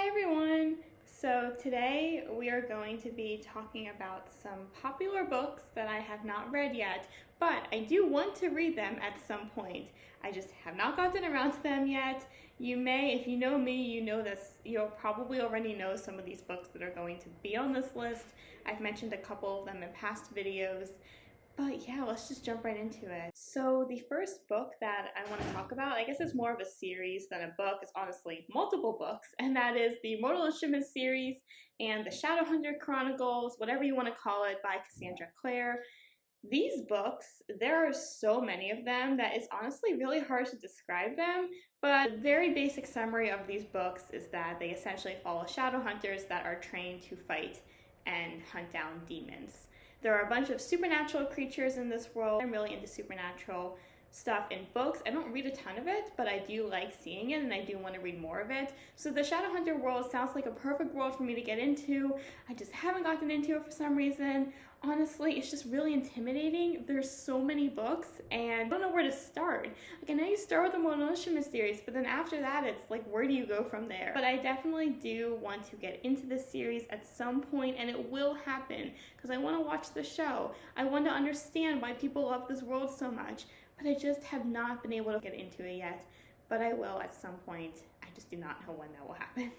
everyone! So today we are going to be talking about some popular books that I have not read yet, but I do want to read them at some point. I just have not gotten around to them yet. You may, if you know me, you know this, you'll probably already know some of these books that are going to be on this list. I've mentioned a couple of them in past videos. But yeah, let's just jump right into it. So the first book that I want to talk about, I guess it's more of a series than a book. It's honestly multiple books, and that is the Mortal Instruments series and the Shadowhunter Chronicles, whatever you want to call it, by Cassandra Clare. These books, there are so many of them that it's honestly really hard to describe them, but the very basic summary of these books is that they essentially follow Shadowhunters that are trained to fight and hunt down demons. There are a bunch of supernatural creatures in this world. I'm really into supernatural stuff in books. I don't read a ton of it, but I do like seeing it and I do want to read more of it. So the Shadowhunter world sounds like a perfect world for me to get into. I just haven't gotten into it for some reason. Honestly, it's just really intimidating. There's so many books and I don't know where to start. Like, I know you start with the Mortal Instruments series, but then after that, it's like, where do you go from there? But I definitely do want to get into this series at some point, and it will happen because I want to watch the show. I want to understand why people love this world so much, but I just have not been able to get into it yet. But I will at some point. I just do not know when that will happen.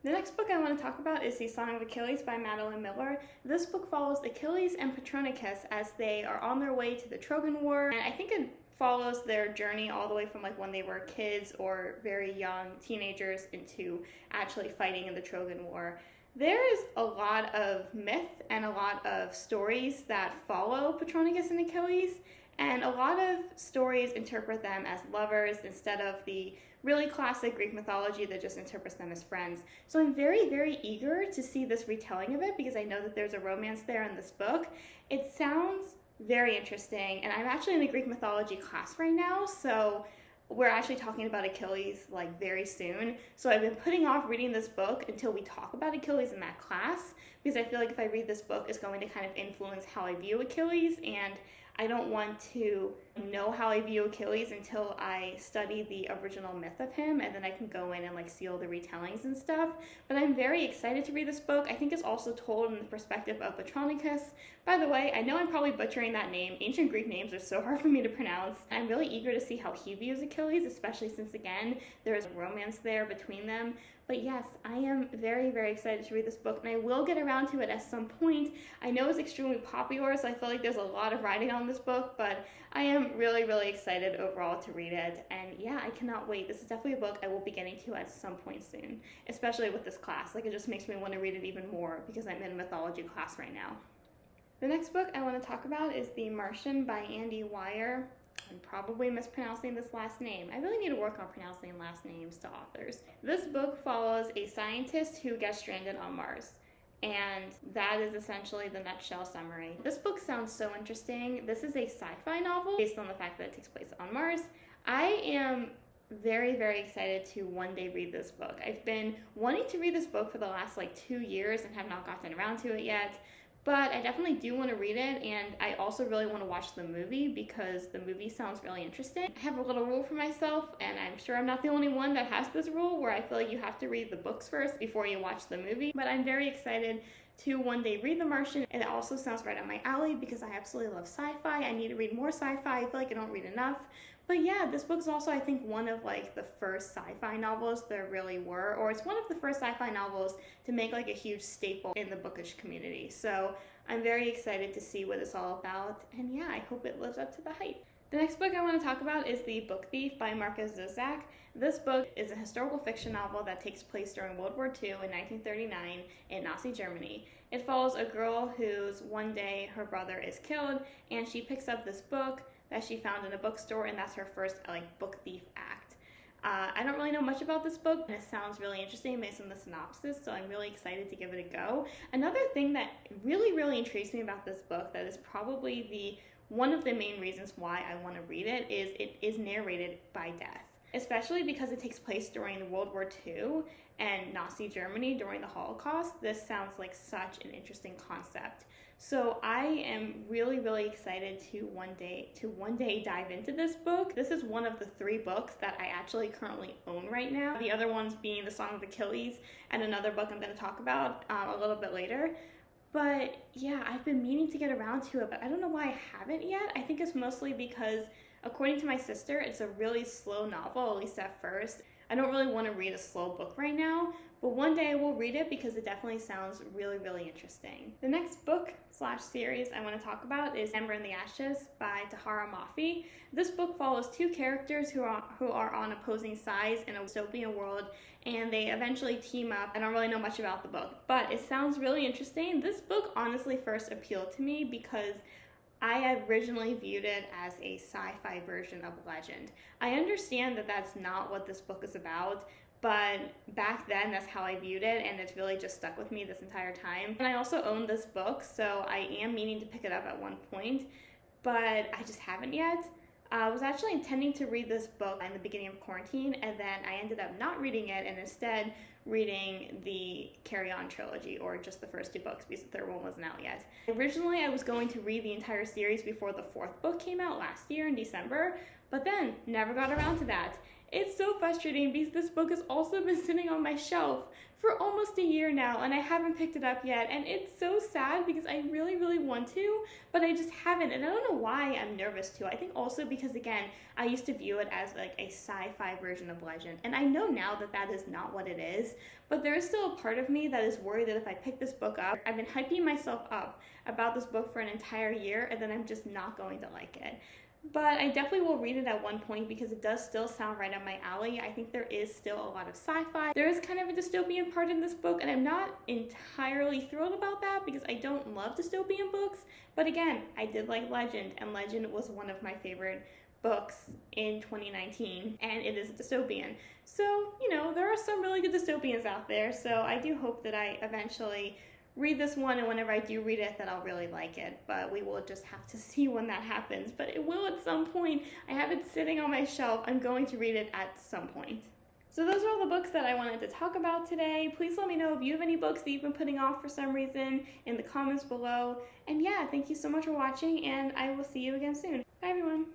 The next book I want to talk about is the Song of Achilles by Madeline Miller. This book follows Achilles and Patronicus as they are on their way to the Trojan War, and I think it follows their journey all the way from like when they were kids or very young teenagers into actually fighting in the Trojan War. There is a lot of myth and a lot of stories that follow Patronicus and Achilles, and a lot of stories interpret them as lovers instead of the really classic Greek mythology that just interprets them as friends. So I'm very, very eager to see this retelling of it because I know that there's a romance there in this book. It sounds very interesting, and I'm actually in the Greek mythology class right now, so we're actually talking about Achilles like very soon. So I've been putting off reading this book until we talk about Achilles in that class because I feel like if I read this book, it's going to kind of influence how I view Achilles, and I don't want to know how I view Achilles until I study the original myth of him, and then I can go in and like see all the retellings and stuff. But I'm very excited to read this book. I think it's also told in the perspective of Patronicus. By the way, I know I'm probably butchering that name. Ancient Greek names are so hard for me to pronounce. I'm really eager to see how he views Achilles, especially since, again, there is romance there between them. But yes, I am very, very excited to read this book, and I will get around to it at some point. I know it's extremely popular, so I feel like there's a lot of writing on this book, but I am really, really excited overall to read it. And yeah, I cannot wait. This is definitely a book I will be getting to at some point soon, especially with this class. Like, it just makes me want to read it even more because I'm in a mythology class right now. The next book I want to talk about is The Martian by Andy Weir. I'm probably mispronouncing this last name. I really need to work on pronouncing last names to authors. This book follows a scientist who gets stranded on Mars, and that is essentially the nutshell summary. This book sounds so interesting. This is a sci-fi novel based on the fact that it takes place on Mars. I am very, very excited to one day read this book. I've been wanting to read this book for the last like 2 years and have not gotten around to it yet. But I definitely do want to read it, and I also really want to watch the movie because the movie sounds really interesting. I have a little rule for myself, and I'm sure I'm not the only one that has this rule where I feel like you have to read the books first before you watch the movie. But I'm very excited to one day read The Martian, and it also sounds right up my alley because I absolutely love sci-fi. I need to read more sci-fi. I feel like I don't read enough. But yeah, this book is also, I think, one of like the first sci-fi novels there really were, or it's one of the first sci-fi novels to make like a huge staple in the bookish community. So I'm very excited to see what it's all about, and yeah, I hope it lives up to the hype. The next book I want to talk about is The Book Thief by Markus Zusak. This book is a historical fiction novel that takes place during World War II in 1939 in Nazi Germany. It follows a girl whose one day her brother is killed, and she picks up this book that she found in a bookstore, and that's her first like book thief act. I don't really know much about this book, and it sounds really interesting based on the synopsis, so I'm really excited to give it a go. Another thing that really, really intrigues me about this book that is probably one of the main reasons why I want to read it is narrated by death. especially because it takes place during World War II and Nazi Germany during the Holocaust. This sounds like such an interesting concept. So I am really, really excited to one day dive into this book. This is one of the 3 books that I actually currently own right now. The other ones being the Song of Achilles and another book I'm going to talk about a little bit later. But yeah, I've been meaning to get around to it, but I don't know why I haven't yet. I think it's mostly because, according to my sister, it's a really slow novel, at least at first. I don't really want to read a slow book right now, but one day I will read it because it definitely sounds really, really interesting. The next book/series I want to talk about is Ember in the Ashes by Taherah Mafi. This book follows 2 characters who are on opposing sides in a dystopian world, and they eventually team up. I don't really know much about the book, but it sounds really interesting. This book honestly first appealed to me because I originally viewed it as a sci-fi version of Legend. I understand that that's not what this book is about, but back then that's how I viewed it, and it's really just stuck with me this entire time. And I also own this book, so I am meaning to pick it up at one point, but I just haven't yet. I was actually intending to read this book in the beginning of quarantine, and then I ended up not reading it and instead reading the Carry On trilogy, or just the first 2 books because the 3rd one wasn't out yet. Originally, I was going to read the entire series before the 4th book came out last year in December, but then never got around to that. It's so frustrating because this book has also been sitting on my shelf for almost a year now, and I haven't picked it up yet, and it's so sad because I really, really want to, but I just haven't, and I don't know why I'm nervous to. I think also because, again, I used to view it as like a sci-fi version of Legend, and I know now that that is not what it is, but there is still a part of me that is worried that if I pick this book up, I've been hyping myself up about this book for an entire year, and then I'm just not going to like it. But I definitely will read it at one point because it does still sound right up my alley. I think there is still a lot of sci-fi. There is kind of a dystopian part in this book, and I'm not entirely thrilled about that because I don't love dystopian books. But again, I did like Legend, and Legend was one of my favorite books in 2019, and it is a dystopian. So, you know, there are some really good dystopians out there, so I do hope that I eventually read this one, and whenever I do read it, that I'll really like it, but we will just have to see when that happens, but it will at some point. I have it sitting on my shelf. I'm going to read it at some point. So those are all the books that I wanted to talk about today. Please let me know if you have any books that you've been putting off for some reason in the comments below, and yeah, thank you so much for watching, and I will see you again soon. Bye everyone.